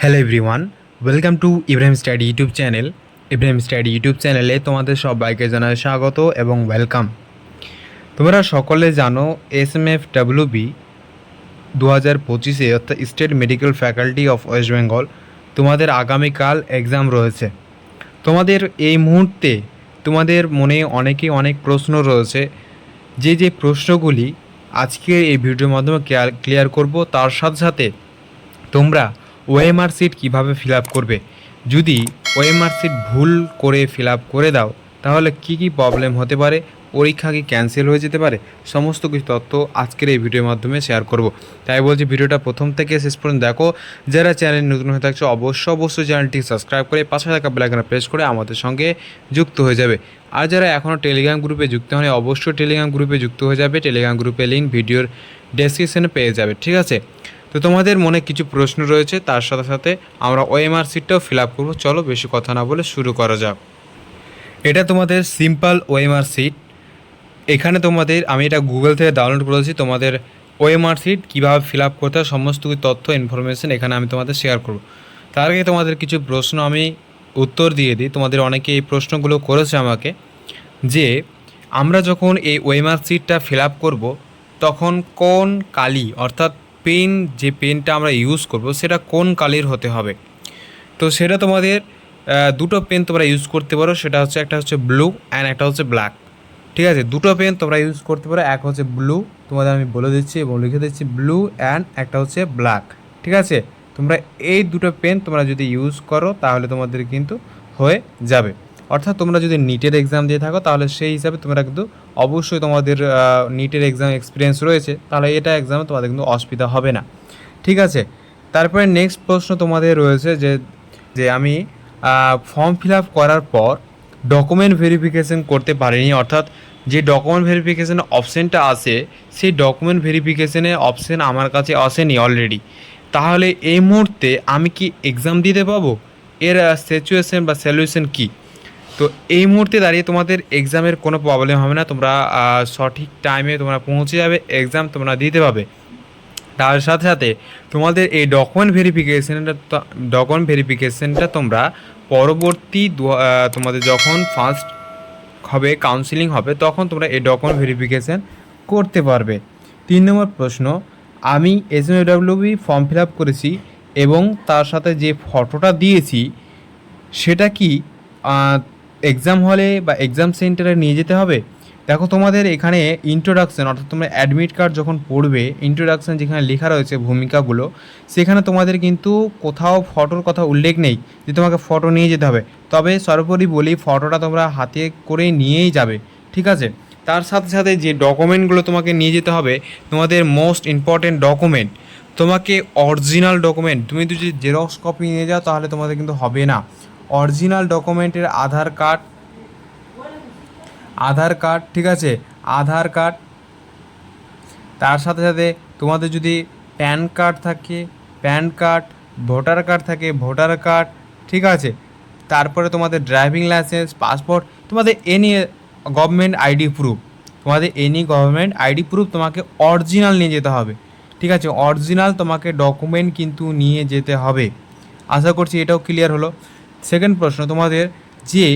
Hello everyone, welcome to Ibrahim study YouTube channel. Ibrahim study YouTube চ্যানেলে তোমাদের সবাইকে জানাই স্বাগত এবং ওয়েলকাম। তোমরা সকলে জানো SMFWB 2025 অর্থাৎ state medical faculty of West Bengal তোমাদের আগামীকাল এক্সাম রয়েছে। তোমাদের এই মুহূর্তে তোমাদের মনে অনেক প্রশ্ন রয়েছে, যে প্রশ্নগুলি আজকে এই ভিডিওর মাধ্যমে ক্লিয়ার করব। তার সাথে সাথে তোমরা ওএমআর সিট কীভাবে ফিল আপ করবে, যদি ওএমআর সিট ভুল করে ফিল আপ করে দাও তাহলে কি প্রবলেম হতে পারে, পরীক্ষা কি ক্যান্সেল হয়ে যেতে পারে, সমস্ত কিছু তথ্য আজকের এই ভিডিওর মাধ্যমে শেয়ার করব। তাই বলছি ভিডিওটা প্রথম থেকে শেষ পর্যন্ত দেখো। যারা চ্যানেল নতুন হয়ে থাকছে অবশ্যই চ্যানেলটি সাবস্ক্রাইব করে পাশে থাকা বেল আইকনে প্রেস করে আমাদের সঙ্গে যুক্ত হয়ে যাবে। আর যারা এখনও টেলিগ্রাম গ্রুপে যুক্ত হয়নি অবশ্যই টেলিগ্রাম গ্রুপে যুক্ত হয়ে যাবে। টেলিগ্রাম গ্রুপে লিঙ্ক ভিডিওর ডেসক্রিপশনে পেয়ে যাবে, ঠিক আছে? তো তোমাদের মনে কিছু প্রশ্ন রয়েছে, তার সাথে সাথে আমরা ওএমআর সিটটাও ফিল আপ করবো। চলো বেশি কথা না বলে শুরু করা যাক। এটা তোমাদের সিম্পল ওএমআর সিট। এখানে আমি এটা গুগল থেকে ডাউনলোড করেছি। তোমাদের ওএমআর সিট কীভাবে ফিল আপ করতে হয় সমস্ত তথ্য ইনফরমেশন এখানে আমি তোমাদের শেয়ার করব। তার আগে তোমাদের কিছু প্রশ্ন আমি উত্তর দিয়ে দিই। তোমাদের অনেকে এই প্রশ্নগুলো করেছে আমাকে, যে আমরা যখন এই ওএমআর সিটটা ফিল আপ করবো তখন কোন কালি অর্থাৎ যে পেনটা আমরা ইউজ করব সেটা কোন কালির হতে হবে। তো সেটা তোমাদের দুটো পেন তোমরা ইউজ করতে পারো, সেটা হচ্ছে একটা হচ্ছে ব্লু অ্যান্ড একটা হচ্ছে ব্ল্যাক, ঠিক আছে? দুটো পেন তোমরা ইউজ করতে পারো, এক হচ্ছে ব্লু, তোমাদের আমি বলে দিচ্ছি এবং লিখে দিচ্ছি ব্লু অ্যান্ড একটা হচ্ছে ব্ল্যাক, ঠিক আছে? তোমরা এই দুটো পেন তোমরা যদি ইউজ করো তাহলে তোমাদের কিন্তু হয়ে যাবে। অর্থাৎ তোমরা যদি নিটের এক্সাম দিয়ে থাকো তাহলে সেই হিসাবে তোমরা কিন্তু অবশ্যই তোমাদের নিটের এক্সাম এক্সপিরিয়েন্স রয়েছে, তাহলে এটা এক্সামে তোমাদের কিন্তু অসুবিধা হবে না, ঠিক আছে? তারপরে নেক্সট প্রশ্ন তোমাদের রয়েছে যে আমি ফর্ম ফিল আপ করার পর ডকুমেন্ট ভেরিফিকেশন করতে পারিনি, অর্থাৎ যে ডকুমেন্ট ভেরিফিকেশানের অপশানটা আছে সেই ডকুমেন্ট ভেরিফিকেশানের অপশান আমার কাছে আসেনি অলরেডি, তাহলে এই মুহূর্তে আমি কি এক্সাম দিতে পাবো? এর সিচুয়েশন বা সলিউশন কী? তো এই মুহূর্তে দাঁড়িয়ে তোমাদের এক্সামের কোনো প্রবলেম হবে না, তোমরা সঠিক টাইমে তোমরা পৌঁছে যাবে, এক্সাম তোমরা দিতে পাবে। তার সাথে সাথে তোমাদের এই ডকুমেন্ট ভেরিফিকেশানটা তোমরা পরবর্তী তোমাদের যখন ফার্স্ট হবে কাউন্সিলিং হবে তখন তোমরা এই ডকুমেন্ট ভেরিফিকেশান করতে পারবে। 3 নম্বর প্রশ্ন, আমি SMFWB ফর্ম ফিল আপ করেছি এবং তার সাথে যে ফটোটা দিয়েছি সেটা কি এক্সাম হলে বা এক্সাম সেন্টারে নিয়ে যেতে হবে? দেখো তোমাদের এখানে ইন্ট্রোডাকশান অর্থাৎ তোমরা অ্যাডমিট কার্ড যখন পড়বে, ইন্ট্রোডাকশান যেখানে লেখা রয়েছে ভূমিকাগুলো, সেখানে তোমাদের কিন্তু কোথাও ফটোর কথা উল্লেখ নেই যে তোমাকে ফটো নিয়ে যেতে হবে। তবে সর্বোপরি বলি ফটোটা তোমরা হাতে করে নিয়েই যাবে, ঠিক আছে? তার সাথে সাথে যে ডকুমেন্টগুলো তোমাকে নিয়ে যেতে হবে, তোমাদের মোস্ট ইম্পর্টেন্ট ডকুমেন্ট, তোমাকে অরিজিনাল ডকুমেন্ট, তুমি যদি জেরক্স কপি নিয়ে যাও তাহলে তোমাদের কিন্তু হবে না। অরিজিনাল ডকুমেন্টের আধার কার্ড, ঠিক আছে? আধার কার্ড, তার সাথে সাথে তোমাদের যদি প্যান কার্ড থাকে প্যান কার্ড, ভোটার কার্ড থাকে ভোটার কার্ড, ঠিক আছে? তারপরে তোমাদের ড্রাইভিং লাইসেন্স, পাসপোর্ট, তোমাদের গভর্নমেন্ট আইডি প্রুফ তোমাকে অরিজিনাল নিয়ে যেতে হবে, ঠিক আছে? অরিজিনাল তোমাকে ডকুমেন্ট কিন্তু নিয়ে যেতে হবে। আশা করছি এটাও ক্লিয়ার হলো। সেকেন্ড প্রশ্ন তোমাদের, যে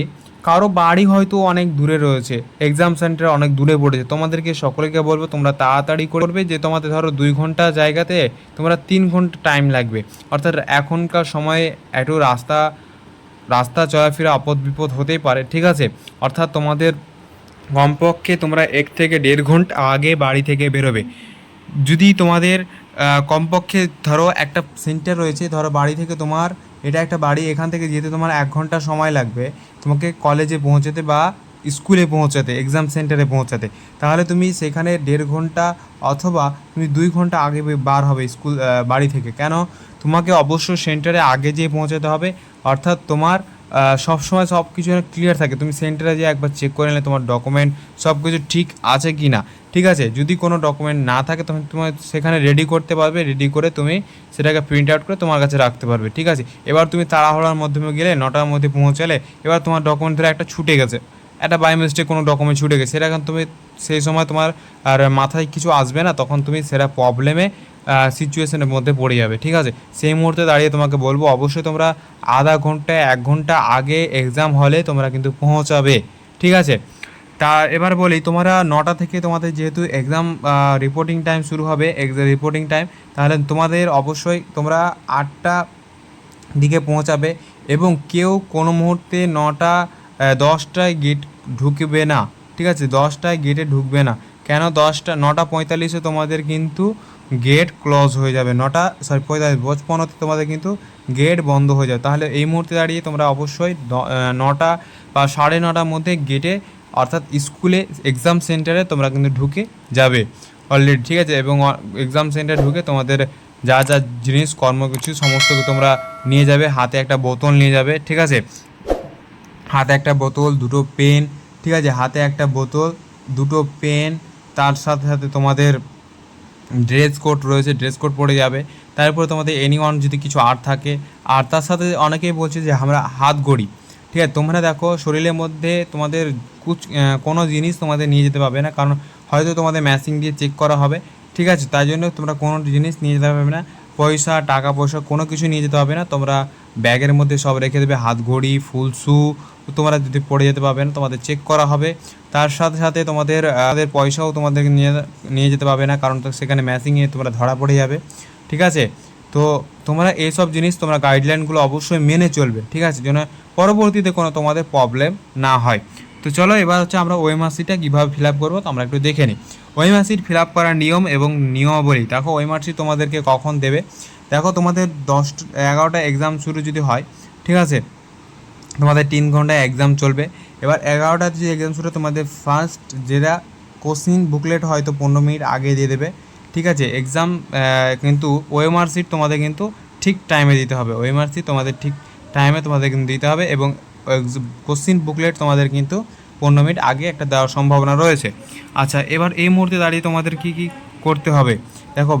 কারো বাড়ি হয়তো অনেক দূরে রয়েছে, এক্সাম সেন্টার অনেক দূরে পড়েছে, তোমাদেরকে সকলকে বলবো তোমরা তাড়াতাড়ি করবে, যে তোমাদের ধরো 2 ঘন্টা জায়গাতে তোমরা 3 ঘন্টা টাইম লাগবে। অর্থাৎ এখনকার সময়ে একটু রাস্তা চলাফেরা আপদ বিপদ হতেই পারে, ঠিক আছে? অর্থাৎ তোমাদের কমপক্ষে তোমরা 1 থেকে 1.5 ঘন্টা আগে বাড়ি থেকে বেরোবে। যদি তোমাদের কমপক্ষে ধরো একটা সেন্টার রয়েছে, ধরো বাড়ি থেকে তোমার এটা একটা বাড়ি, এখান থেকে যেতে তোমার 1 ঘন্টা সময় লাগবে তোমাকে কলেজে পৌঁছাতে বা স্কুলে পৌঁছাতে, এক্সাম সেন্টারে পৌঁছাতে, তাহলে তুমি সেখানে 1.5 ঘন্টা অথবা তুমি 2 ঘন্টা আগে বার হবে বাড়ি থেকে। কেন? তোমাকে অবশ্য সেন্টারে আগে যেয়ে পৌঁছাতে হবে, অর্থাৎ তোমার সবসময় সব কিছু ক্লিয়ার থাকে, তুমি সেন্টারে যেয়ে একবার চেক করে নিলে তোমার ডকুমেন্ট সব কিছু ঠিক আছে কি না, ঠিক আছে? যদি কোনো ডকুমেন্ট না থাকে তখন তোমার সেখানে রেডি করতে পারবে, রেডি করে তুমি সেটাকে প্রিন্ট আউট করে তোমার কাছে রাখতে পারবে, ঠিক আছে? এবার তুমি তাড়াহুড়ার মাধ্যমে গেলে 9টার মধ্যে পৌঁছালে, এবার তোমার ডকুমেন্ট ধরে একটা ছুটে গেছে, একটা বাই মিস্টেক কোনো ডকুমেন্ট ছুটে গেছে, সেটা এখন তুমি সেই সময় তোমার আর মাথায় কিছু আসবে না, তখন তুমি সেটা প্রবলেমে সিচুয়েশনের মধ্যে পড়ে যাবে। ঠিক আছে, সেই মুহূর্তে দাঁড়িয়ে তোমাকে বলবো অবশ্যই তোমরা আধা ঘন্টা 1 ঘন্টা আগে এক্সাম হলে তোমরা কিন্তু পৌঁছাবে। ঠিক আছে, তা এবার বলি, তোমরা 9টা থেকে তোমাদের যেহেতু এক্সাম রিপোর্টিং টাইম শুরু হবে, এক্সাম রিপোর্টিং টাইম, তাহলে তোমাদের অবশ্যই তোমরা 8টা দিকে পৌঁছাবে এবং কেউ কোনো মুহূর্তে 9টা 10টায় গেট ঢুকবে না। ঠিক আছে, 10টায় গেটে ঢুকবে না। কেন? 9টা 45-এ তোমাদের কিন্তু গেট ক্লোজ হয়ে যাবে। 45-55-55-তে তোমাদের কিন্তু গেট বন্ধ হয়ে যাবে। তাহলে এই মুহূর্তে দাঁড়িয়ে তোমরা অবশ্যই 9টা বা 9:30টার মধ্যে গেটে অর্থাৎ স্কুলে এক্সাম সেন্টারে তোমরা কিন্তু ঢুকে যাবে অলরেডি। ঠিক আছে, এবং এক্সাম সেন্টারে ঢুকে তোমাদের যা যা জিনিস কর্মসূচি সমস্ত তোমরা নিয়ে যাবে। হাতে একটা বোতল নিয়ে যাবে। ঠিক আছে, হাতে একটা বোতল, দুটো পেন। ঠিক আছে, হাতে একটা বোতল, দুটো পেন, তার সাথে সাথে তোমাদের ড্রেস কোড রয়েছে, ড্রেস কোড পরে যাবে। তারপরে তোমাদের এনিওয়ান যদি কিছু আর্ট থাকে, আর তার সাথে অনেকেই বলছে যে আমরা হাত ঘড়ি। ঠিক আছে, তোমরা দেখো শরীরের মধ্যে তোমাদের কোনো জিনিস তোমাদের নিয়ে যেতে পারবে না, কারণ হয়তো তোমাদের ম্যাচিং দিয়ে চেক করা হবে। ঠিক আছে, তাই জন্য তোমরা কোনো জিনিস নিয়ে যেতে পারবে না। পয়সা, টাকা পয়সা কোনো কিছু নিয়ে যেতে হবে না। তোমরা ব্যাগের মধ্যে সব রেখে দেবে। হাত ঘড়ি, ফুল শু তোমরা যদি পড়ে যেতে পারবে না, তোমাদের চেক করা হবে। তার সাথে সাথে তোমাদের পয়সাও তোমাদেরকে নিয়ে যেতে পারবে না, কারণ তো সেখানে ম্যাচিংয়ে তোমরা ধরা পড়ে যাবে। ঠিক আছে, তো তোমরা এইসব জিনিস তোমরা গাইডলাইনগুলো অবশ্যই মেনে চলবে। ঠিক আছে, যেন পরবর্তীতে কোনো তোমাদের প্রবলেম না হয়। তো চলো এবার হচ্ছে আমরা ওএমআরসিটা কীভাবে ফিল আপ করবো তো আমরা একটু দেখে নিই। ওএমআরসি ফিল আপ করার নিয়ম এবং নিয়মাবলী। দেখো ওএমআরসি তোমাদেরকে কখন দেবে। দেখো তোমাদের 11টা এক্সাম শুরু যদি হয়, ঠিক আছে, তোমাদের 3 ঘন্টা এক্সাম চলবে। এবার 11টার যে এক্সাম শুরু, তোমাদের ফার্স্ট যেটা কোশ্চিন বুকলেট হয়তো 15 মিনিট আগে দিয়ে দেবে। ঠিক আছে, এক্সাম কিন্তু ওএমআর সিট তোমাদের কিন্তু ঠিক টাইমে দিতে হবে। ওএমআর সিট তোমাদের ঠিক টাইমে তোমাদের কিন্তু দিতে হবে এবং কোশ্চিন বুকলেট তোমাদের কিন্তু 15 মিনিট আগে একটা দেওয়ার সম্ভাবনা রয়েছে। আচ্ছা, এবার এই মুহূর্তে দাঁড়িয়ে তোমাদের কী কী করতে হবে দেখো।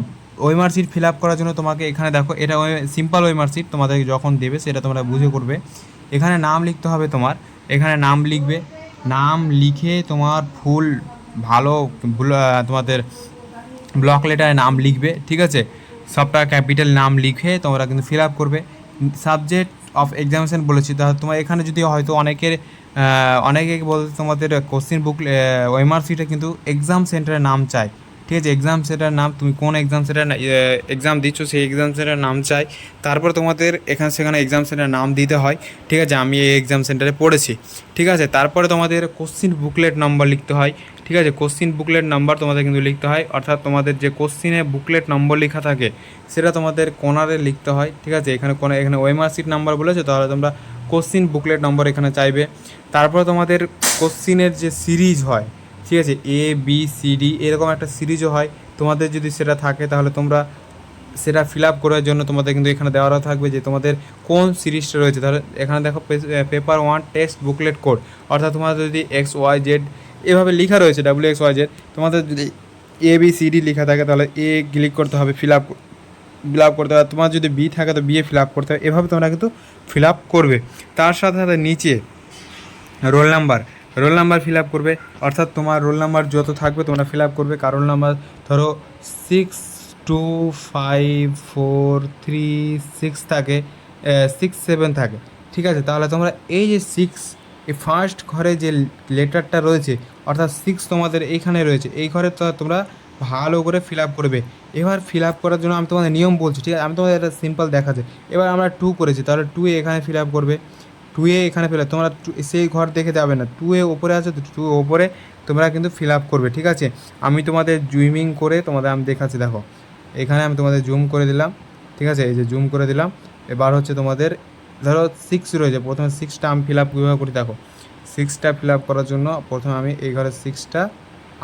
ওএমআর সিট ফিল আপ করার জন্য তোমাকে এখানে দেখো, এটা সিম্পল ওএমআর সিট তোমাদের যখন দেবে সেটা তোমরা বুঝে করবে। এখানে নাম লিখতে হবে তোমার, এখানে নাম লিখবে। নাম লিখে তোমার ফুল ভালো তোমাদের ব্লক লেটারে নাম লিখবে। ঠিক আছে, সবটা ক্যাপিটাল নাম লিখে তোমরা কিন্তু ফিল আপ করবে। সাবজেক্ট অফ এক্সামিনেশন বলেছি, তাহলে তোমার এখানে যদি হয়তো অনেকে বলতে তোমাদের কোশ্চিন বুক ওএমআরসিটা কিন্তু এক্সাম সেন্টারের নাম চাই। ঠিক আছে, এক্সাম সেন্টারের নাম, তুমি কোন এক্সাম সেন্টার এক্সাম দিচ্ছ সেই এক্সাম সেন্টারের নাম চাই। তারপর তোমাদের সেখানে এক্সাম সেন্টারের নাম দিতে হয়। ঠিক আছে, আমি এই এক্সাম সেন্টারে পড়েছি। ঠিক আছে, তারপরে তোমাদের কোশ্চিন বুকলেট নাম্বার লিখতে হয়। ঠিক আছে, কোশ্চিন বুকলেট নাম্বার তোমাদের কিন্তু লিখতে হয়, অর্থাৎ তোমাদের যে কোশ্চিনে বুকলেট নম্বর লেখা থাকে সেটা তোমাদের কোনারে লিখতে হয়। ঠিক আছে, এখানে ওএমআর সিট নাম্বার বলেছে, তাহলে তোমরা কোশ্চিন বুকলেট নম্বর এখানে চাইবে। তারপরে তোমাদের কোশ্চিনের যে সিরিজ হয়, ঠিক আছে, ABCD এরকম একটা সিরিজও হয়, তোমাদের যদি সেটা থাকে তাহলে তোমরা সেটা ফিল আপ করার জন্য তোমাদের কিন্তু এখানে দেওয়া থাকবে যে তোমাদের কোন সিরিজটা রয়েছে। তাহলে এখানে দেখো পেপার 1 টেক্সট বুকলেট কোড, অর্থাৎ তোমাদের যদি XYZ এভাবে লেখা রয়েছে WXYZ, তোমাদের যদি ABCD লেখা থাকে তাহলে A ক্লিক করতে হবে, ফিল আপ করতে হবে। তোমার যদি B থাকে তো B এ ফিল আপ করতে হবে। এভাবে তোমরা কিন্তু ফিল আপ করবে। তার সাথে সাথে নিচে রোল নাম্বার ফিল আপ করবে, অর্থাৎ তোমার রোল নাম্বার যত থাকবে তোমরা ফিল আপ করবে। কার রোল নাম্বার ধরো 62543 থাকে, 67 থাকে। ঠিক আছে, তাহলে তোমরা এই যে 6 এই ফার্স্ট ঘরে যে লেটারটা রয়েছে অর্থাৎ 6 তোমাদের এইখানে রয়েছে, এই ঘরে তোমরা ভালো করে ফিল আপ করবে। এবার ফিল আপ করার জন্য আমি তোমাদের নিয়ম বলছি। ঠিক আছে, আমি তোমাদের এটা সিম্পল দেখাচ্ছি। এবার আমরা 2 করেছি, তাহলে 2 এখানে ফিল আপ করবে। 2 এখানে ফিল আপ, তোমরা সেই ঘর দেখে যাবে না, 2 ওপরে আছে তো 2 ওপরে তোমরা কিন্তু ফিল আপ করবে। ঠিক আছে, আমি তোমাদের জুমিং করে তোমাদের আমি দেখাচ্ছি। দেখো এখানে আমি তোমাদের জুম করে দিলাম। ঠিক আছে, এই যে জুম করে দিলাম। এবার হচ্ছে তোমাদের ধরো 6 রয়েছে, প্রথমে 6টা আমি ফিল আপ কীভাবে করি দেখো। 6টা ফিল আপ করার জন্য প্রথমে আমি এই ঘরে 6টা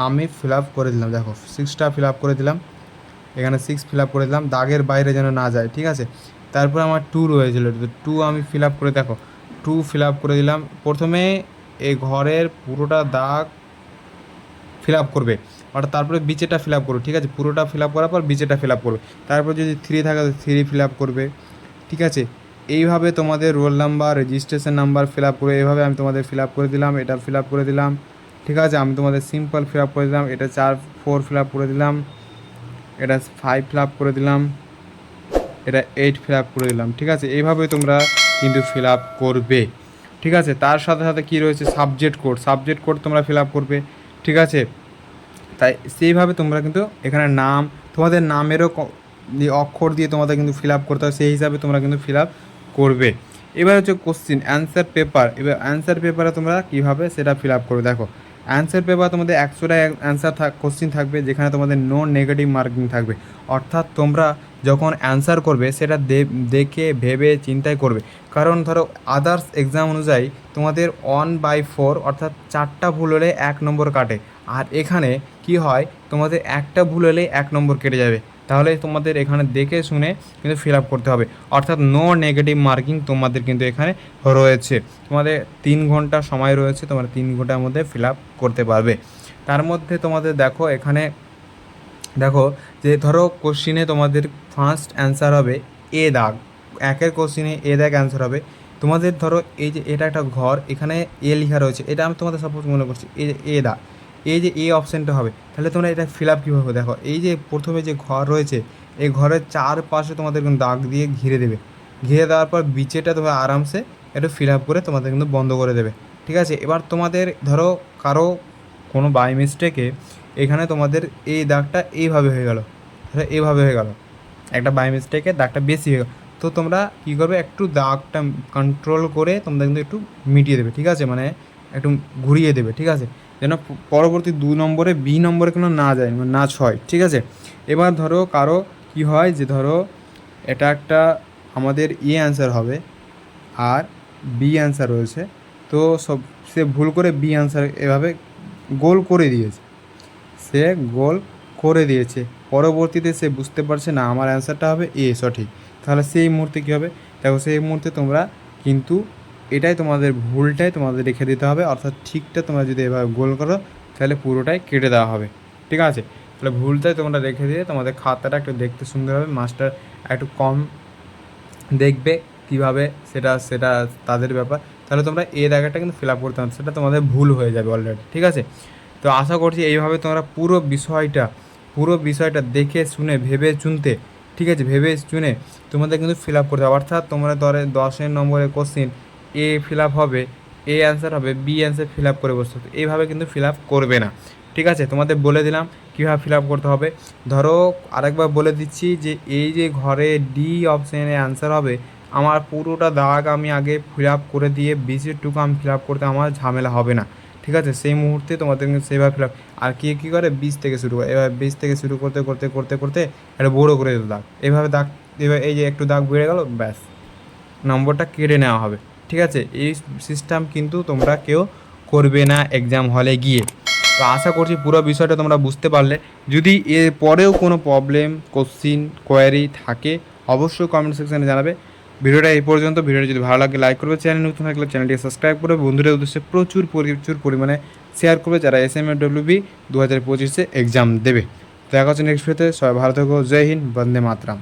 আমি ফিল আপ করে দিলাম। দেখো 6টা ফিল আপ করে দিলাম, এখানে 6 ফিল আপ করে দিলাম, দাগের বাইরে যেন না যায়। ঠিক আছে, তারপর আমার 2 রয়েছিল, 2 আমি ফিল আপ করে দেখো 2 ফিল আপ করে দিলাম। প্রথমে এই ঘরের পুরোটা দাগ ফিল আপ করবে, অর্থাৎ তারপরে বিচেটা ফিল আপ করবে। ঠিক আছে, পুরোটা ফিল আপ করার পর বিচেটা ফিল আপ করবে। তারপর যদি 3 থাকে তো 3 ফিল আপ করবে। ঠিক আছে, এইভাবে তোমাদের roll number, registration number fill up করে এইভাবে আমি তোমাদের ফিল আপ করে দিলাম। এটা ফিল আপ করে দিলাম। ঠিক আছে, আমি তোমাদের সিম্পল ফিল আপ করে দিলাম। এটা 4 4 ফিল আপ করে দিলাম। এটা 5 ফিল আপ করে দিলাম, এটা 8 ফিল আপ করে দিলাম। ঠিক আছে, এইভাবে তোমরা কিন্তু ফিল আপ করবে। ঠিক আছে, তার সাথে সাথে কী রয়েছে, সাবজেক্ট কোড তোমরা ফিল আপ করবে। ঠিক আছে, তাই সেইভাবে তোমরা কিন্তু এখানে নাম, তোমাদের নামেরও অক্ষর দিয়ে তোমাদের কিন্তু ফিল আপ করতে হবে, সেই হিসাবে তোমরা কিন্তু ফিল আপ করবে। এবার হচ্ছে কোশ্চিন অ্যান্সার পেপার। এবার অ্যান্সার পেপারে তোমরা কীভাবে সেটা ফিল আপ করবে দেখো। অ্যান্সার পেপার তোমাদের 100টা অ্যান্সার কোশ্চিন থাকবে, যেখানে তোমাদের নো নেগেটিভ মার্কিং থাকবে। অর্থাৎ তোমরা যখন অ্যান্সার করবে সেটা দেখে ভেবে চিন্তায় করবে। কারণ ধরো আদার্স এক্সাম অনুযায়ী তোমাদের 1/4 অর্থাৎ 4টা ভুল হলে 1 নম্বর কাটে। আর এখানে কি হয়, তোমাদের একটা ভুল হলেই 1 নম্বর কেটে যাবে। তাহলে তোমাদের এখানে দেখে শুনে কিন্তু ফিল আপ করতে হবে, অর্থাৎ নো নেগেটিভ মার্কিং তোমাদের কিন্তু এখানে রয়েছে। তোমাদের 3 ঘন্টা সময় রয়েছে, তোমরা 3 ঘন্টার মধ্যে ফিল আপ করতে পারবে। তার মধ্যে তোমাদের দেখো এখানে দেখো যে ধরো কোশ্চিনে তোমাদের ফার্স্ট অ্যান্সার হবে এ দাগ, একের কোশ্চিনে এ দাগ অ্যান্সার হবে। তোমাদের ধরো এই যে এটা একটা ঘর, এখানে এ লেখা রয়েছে, এটা আমি তোমাদের সাপোজ মনে করছি এই যে এ দাগ, এই যে এ অপশানটা হবে। তাহলে তোমরা এটা ফিল আপ কীভাবে দেখো, এই যে প্রথমে যে ঘর রয়েছে, এই ঘরের চারপাশে তোমাদের কিন্তু দাগ দিয়ে ঘিরে দেবে। ঘিরে দেওয়ার পর বিচেটা তোমরা আরামসে একটু ফিল আপ করে তোমাদের কিন্তু বন্ধ করে দেবে। ঠিক আছে, এবার তোমাদের ধরো কারো কোনো বাই মিস্টেকে এখানে তোমাদের এই দাগটা এইভাবে হয়ে গেল, ধরো এইভাবে হয়ে গেল, একটা বাই মিস্টেকে দাগটা বেশি হয়ে গেল। তো তোমরা কী করবে, একটু দাগটা কন্ট্রোল করে তোমরা কিন্তু একটু মিটিয়ে দেবে। ঠিক আছে, মানে একটু ঘুরিয়ে দেবে। ঠিক আছে, যেন পরবর্তী 2 নম্বরে বি নম্বরে কোনো না যায়, মানে না ছয়। ঠিক আছে, এবার ধরো কারো কি হয় যে ধরো এটা একটা আমাদের এ অ্যান্সার হবে আর বি অ্যান্সার রয়েছে, তো সে ভুল করে বি অ্যান্সার এভাবে গোল করে দিয়েছে, সে গোল করে দিয়েছে। পরবর্তীতে সে বুঝতে পারছে না আমার অ্যান্সারটা হবে এ সঠিক। তাহলে সেই মুহূর্তে কী হবে দেখো, সেই মুহূর্তে তোমরা কিন্তু এটাই তোমাদের ভুলটাই তোমাদের রেখে দিতে হবে, অর্থাৎ ঠিকটা তোমরা যদি এভাবে গোল করো তাহলে পুরোটাই কেটে দেওয়া হবে। ঠিক আছে, তাহলে ভুলটাই তোমরা রেখে দিয়ে তোমাদের খাতাটা একটু দেখতে সুন্দর হবে, মাস্টার একটু কম দেখবে কীভাবে সেটা সেটা তাদের ব্যাপার। তাহলে তোমরা এ জায়গাটা কিন্তু ফিল আপ করতে হবে, সেটা তোমাদের ভুল হয়ে যাবে অলরেডি। ঠিক আছে, তো আশা করছি এইভাবে তোমরা পুরো বিষয়টা দেখে শুনে ভেবে চুনতে, ঠিক আছে, ভেবে চুনে তোমাদের কিন্তু ফিল আপ করতে হবে। অর্থাৎ তোমরা ধরে 10 নম্বরের কোশ্চিন এ ফিল আপ হবে, এ অ্যান্সার হবে, বি অ্যান্সার ফিল আপ করে বসতে হবে, এইভাবে কিন্তু ফিল আপ করবে না। ঠিক আছে, তোমাদের বলে দিলাম কীভাবে ফিল আপ করতে হবে। ধরো আরেকবার বলে দিচ্ছি যে এই যে ঘরে ডি অপশানে অ্যান্সার হবে, আমার পুরোটা দাগ আমি আগে ফিল আপ করে দিয়ে বিসিরটুকু আমি ফিল আপ করতে আমার ঝামেলা হবে না। ঠিক আছে, সেই মুহূর্তে তোমাদের সেইভাবে ফিল আপ। আর কী করে 20 থেকে শুরু করে, এবার 20 থেকে শুরু করতে করতে করতে করতে একটা বড়ো করে দিল দাগ, এভাবে দাগ, এবার এই যে একটু দাগ বেড়ে গেল, ব্যাস নম্বরটা কেটে নেওয়া হবে। ঠিক আছে, এই সিস্টেম কিন্তু তোমরা কেউ করবে না এক্সাম হলে গিয়ে। তো আশা করছি পুরো বিষয়টা তোমরা বুঝতে পারলে। যদি এর পরেও কোনো প্রবলেম, কোশ্চিন, কোয়ারি থাকে অবশ্যই কমেন্ট সেকশানে জানাবে। ভিডিওটা এই পর্যন্ত। ভিডিওটা যদি ভালো লাগে লাইক করবে, চ্যানেল নতুন থাকলে চ্যানেলটিকে সাবস্ক্রাইব করবে, বন্ধুদের উদ্দেশ্যে প্রচুর পরিমাণে শেয়ার করবে যারা SMFWB 2025 এক্সাম দেবে। দেখা হচ্ছে নেক্সট ভিডিওতে। সবাই ভালো থেকো, জয় হিন্দ, বন্দে মাতরম।